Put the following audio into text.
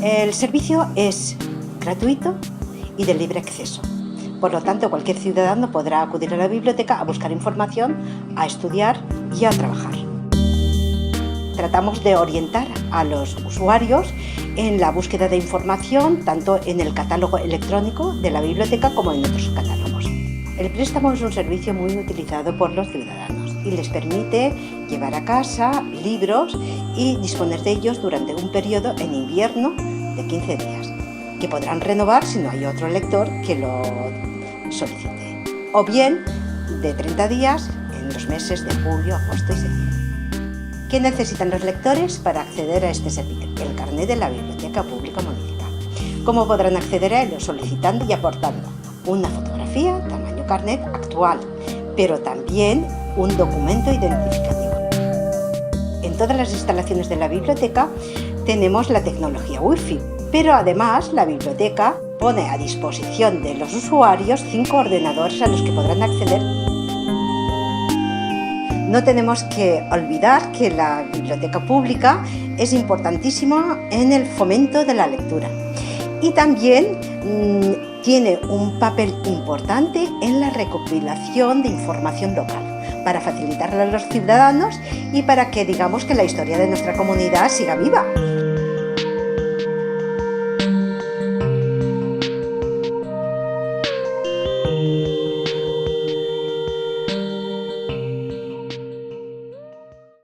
El servicio es gratuito y de libre acceso. Por lo tanto, cualquier ciudadano podrá acudir a la biblioteca a buscar información, a estudiar y a trabajar. Tratamos de orientar a los usuarios en la búsqueda de información, tanto en el catálogo electrónico de la biblioteca como en otros catálogos. El préstamo es un servicio muy utilizado por los ciudadanos y les permite llevar a casa libros y disponer de ellos durante un periodo en invierno de 15 días, que podrán renovar si no hay otro lector que lo solicite, o bien de 30 días en los meses de julio, agosto y septiembre. ¿Qué necesitan los lectores para acceder a este servicio? El carnet de la Biblioteca Pública Municipal. ¿Cómo podrán acceder a él? Solicitando y aportando una fotografía tamaño carnet actual, pero también un documento identificativo. En todas las instalaciones de la biblioteca tenemos la tecnología Wi-Fi, pero además la biblioteca pone a disposición de los usuarios 5 ordenadores a los que podrán acceder. No tenemos que olvidar que la biblioteca pública es importantísima en el fomento de la lectura y también tiene un papel importante en la recopilación de información local para facilitarla a los ciudadanos y para que digamos que la historia de nuestra comunidad siga viva.